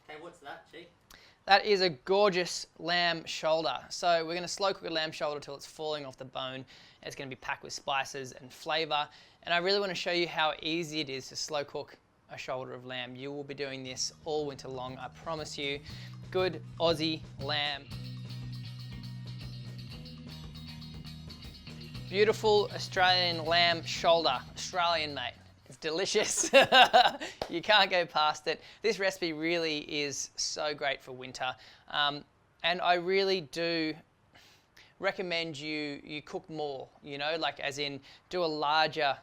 Okay, what's that, G? That is a gorgeous lamb shoulder. So we're going to slow cook a lamb shoulder till it's falling off the bone. It's going to be packed with spices and flavour. And I really want to show you how easy it is to slow cook a shoulder of lamb. You will be doing this all winter long, I promise you. Good Aussie lamb. Beautiful Australian lamb shoulder. Australian, mate. It's delicious. You can't go past it. This recipe really is so great for winter. And I really do recommend you cook more, you know, like as in do a larger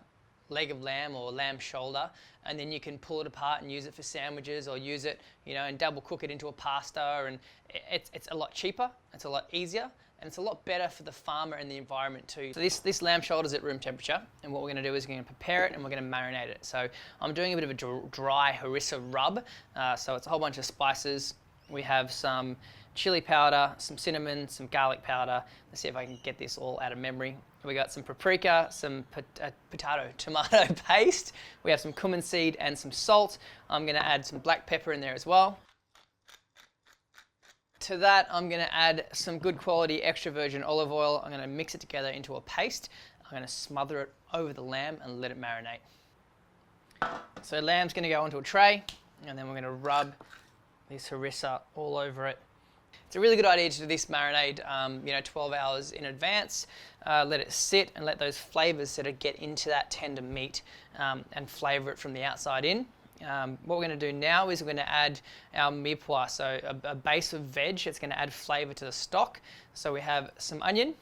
leg of lamb or lamb shoulder, and then you can pull it apart and use it for sandwiches, or use it, you know, and double cook it into a pasta. And it's a lot cheaper, it's a lot easier, and it's a lot better for the farmer and the environment too. So this lamb shoulder is at room temperature, and what we're going to do is we're going to prepare it and we're going to marinate it. So I'm doing a bit of a dry harissa rub. So it's a whole bunch of spices. We have some chili powder, some cinnamon, some garlic powder. Let's see if I can get this all out of memory. We got some paprika, some tomato paste. We have some cumin seed and some salt. I'm going to add some black pepper in there as well. To that, I'm going to add some good quality extra virgin olive oil. I'm going to mix it together into a paste. I'm going to smother it over the lamb and let it marinate. So lamb's going to go onto a tray, and then we're going to rub this harissa all over it. It's a really good idea to do this marinade, 12 hours in advance. Let it sit and let those flavors sort of get into that tender meat and flavor it from the outside in. What we're going to do now is we're going to add our mirepoix, so a base of veg. It's going to add flavor to the stock. So we have some onion,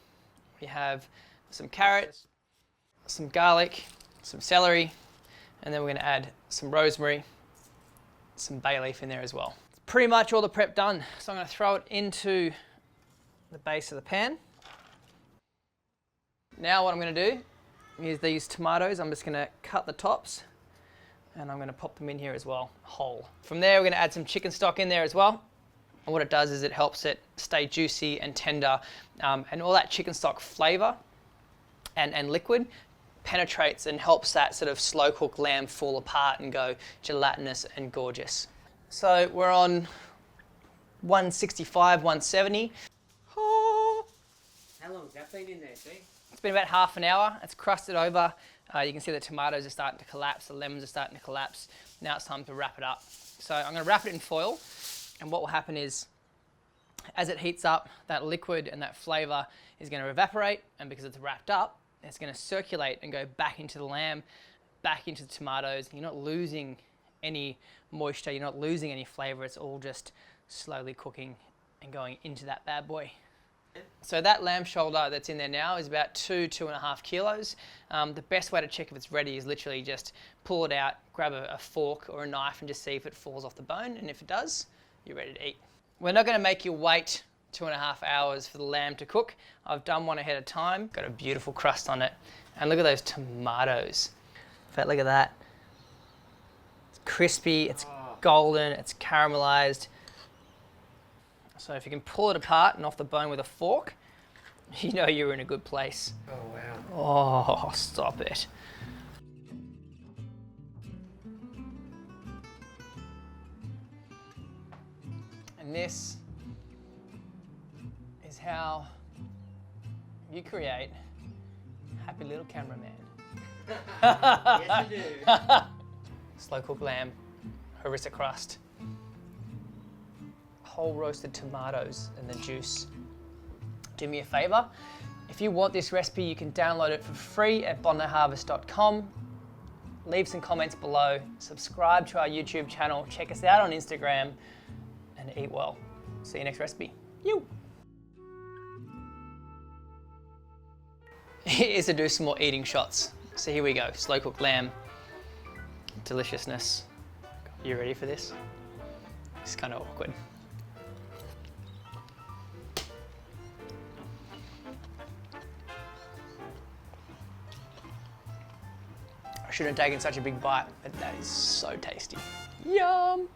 we have some carrots, some garlic, some celery, and then we're going to add some rosemary, some bay leaf in there as well. Pretty much all the prep done. So I'm going to throw it into the base of the pan. Now what I'm going to do is these tomatoes, I'm just going to cut the tops, and I'm going to pop them in here as well, whole. From there, we're going to add some chicken stock in there as well. And what it does is it helps it stay juicy and tender, and all that chicken stock flavor and liquid penetrates and helps that sort of slow cooked lamb fall apart and go gelatinous and gorgeous. So we're on 165, 170. How long has that been in there, G? It's been about half an hour. It's crusted over. You can see the tomatoes are starting to collapse, the lemons are starting to collapse. Now it's time to wrap it up. So I'm going to wrap it in foil, and what will happen is, as it heats up, that liquid and that flavour is going to evaporate, and because it's wrapped up, it's going to circulate and go back into the lamb, back into the tomatoes. You're not losing any moisture, you're not losing any flavour, it's all just slowly cooking and going into that bad boy. So that lamb shoulder that's in there now is about 2.5 kilos. The best way to check if it's ready is literally just pull it out, grab a fork or a knife and just see if it falls off the bone, and if it does, you're ready to eat. We're not going to make you wait 2.5 hours for the lamb to cook. I've done one ahead of time, got a beautiful crust on it, and look at those tomatoes. In fact, look at that. It's crispy, it's golden, it's caramelized. So if you can pull it apart and off the bone with a fork, you know you're in a good place. Oh, wow. Oh, stop it. And this is how you create a happy little cameraman. Yes, you do. Slow cooked lamb, harissa crust, whole roasted tomatoes and the juice. Do me a favour, if you want this recipe, you can download it for free at bondoharvest.com. Leave some comments below, subscribe to our YouTube channel, check us out on Instagram, and eat well. See you next recipe. You. Is to do some more eating shots. So here we go, slow cooked lamb, deliciousness. You ready for this? It's kind of awkward. I shouldn't have taken such a big bite, but that is so tasty. Yum!